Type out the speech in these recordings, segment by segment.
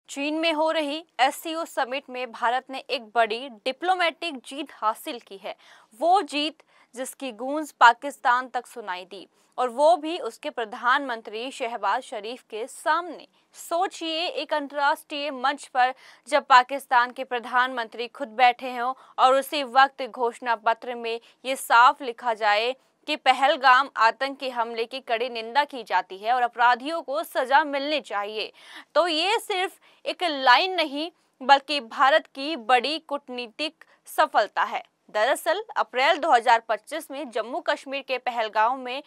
चीन में हो रही एससीओ समिट में भारत ने एक बड़ी डिप्लोमेटिक जीत हासिल की है। वो जीत जिसकी गूंज पाकिस्तान तक सुनाई दी, और वो भी उसके प्रधानमंत्री शहबाज शरीफ के सामने। सोचिए, एक अंतर्राष्ट्रीय मंच पर जब पाकिस्तान के प्रधानमंत्री खुद बैठे हों और उसी वक्त घोषणा पत्र में ये साफ लिखा जाए कि पहलगाम आतंकी हमले की कड़ी निंदा की जाती है और अपराधियों को सजा मिलनी चाहिए, तो ये सिर्फ एक लाइन नहीं बल्कि भारत की बड़ी कूटनीतिक सफलता है। दरअसल अप्रैल 2025 में जम्मू कश्मीर के पहलगाम में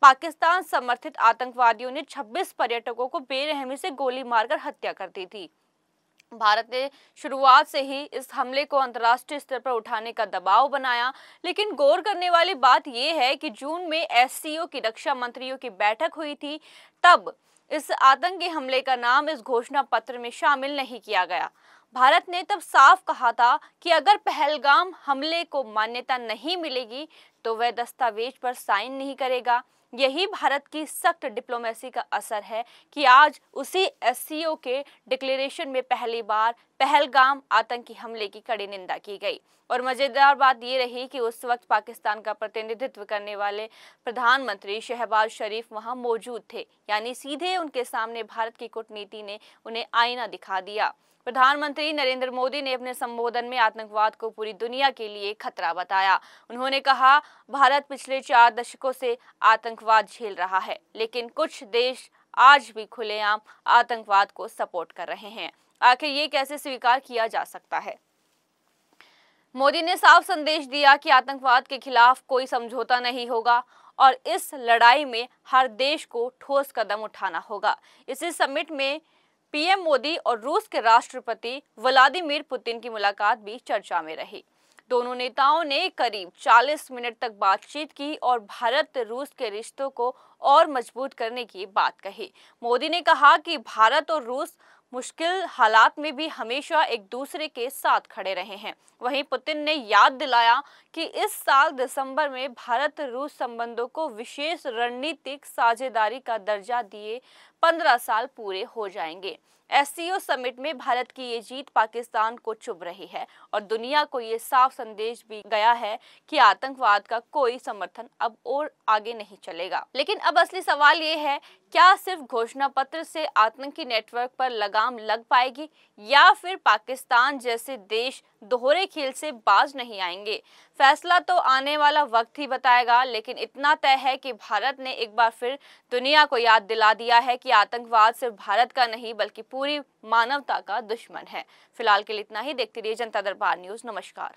पाकिस्तान समर्थित आतंकवादियों ने 26 पर्यटकों को बेरहमी से गोली मारकर हत्या कर दी थी। भारत ने शुरुआत से ही इस हमले को अंतर्राष्ट्रीय स्तर पर उठाने का दबाव बनाया, लेकिन गौर करने वाली बात यह है कि जून में एससीओ की रक्षा मंत्रियों की बैठक हुई थी, तब इस आतंकी हमले का नाम इस घोषणा पत्र में शामिल नहीं किया गया। भारत ने तब साफ कहा था कि अगर पहलगाम हमले को मान्यता नहीं मिलेगी तो वह दस्तावेज पर साइन नहीं करेगा। यही भारत की सख्त डिप्लोमेसी का असर है कि आज उसी एससीओ के डिक्लेरेशन में पहली बार पहलगाम आतंकी हमले की कड़ी निंदा की गई। और मजेदार बात ये रही कि उस वक्त पाकिस्तान का प्रतिनिधित्व करने वाले प्रधानमंत्री शहबाज शरीफ वहां मौजूद थे, यानी सीधे उनके सामने भारत की कूटनीति ने उन्हें आईना दिखा दिया। प्रधानमंत्री नरेंद्र मोदी ने अपने संबोधन में आतंकवाद को पूरी दुनिया के लिए खतरा बताया। उन्होंने कहा, भारत पिछले 4 दशकों से आतंकवाद झेल रहा है, लेकिन कुछ देश आज भी खुलेआम आतंकवाद को सपोर्ट कर रहे हैं। आखिर ये कैसे स्वीकार किया जा सकता है? मोदी ने साफ संदेश दिया कि आतंकवाद के खिलाफ कोई समझौता नहीं होगा और इस लड़ाई में हर देश को ठोस कदम उठाना होगा। इसी समिट में पीएम मोदी और रूस के राष्ट्रपति व्लादिमीर पुतिन की मुलाकात भी चर्चा में रही। दोनों नेताओं ने करीब 40 मिनट तक बातचीत की और भारत रूस के रिश्तों को और मजबूत करने की बात कही। मोदी ने कहा कि भारत और रूस मुश्किल हालात में भी हमेशा एक दूसरे के साथ खड़े रहे हैं। वहीं पुतिन ने याद दिलाया कि इस साल दिसंबर में भारत रूस संबंधों को विशेष रणनीतिक साझेदारी का दर्जा दिए 15 साल पूरे हो जाएंगे। एससीओ समिट में भारत की ये जीत पाकिस्तान को चुभ रही है और दुनिया को ये साफ संदेश भी गया है कि आतंकवाद का कोई समर्थन अब और आगे नहीं चलेगा। लेकिन अब असली सवाल ये है, क्या सिर्फ घोषणा पत्र से आतंकी नेटवर्क पर लगाम लग पाएगी या फिर पाकिस्तान जैसे देश दोहरे खेल से बाज नहीं आएंगे? फैसला तो आने वाला वक्त ही बताएगा, लेकिन इतना तय है कि भारत ने एक बार फिर दुनिया को याद दिला दिया है कि आतंकवाद सिर्फ भारत का नहीं बल्कि पूरी मानवता का दुश्मन है। फिलहाल के लिए इतना ही। देखते रहिए जनता दरबार न्यूज़। नमस्कार।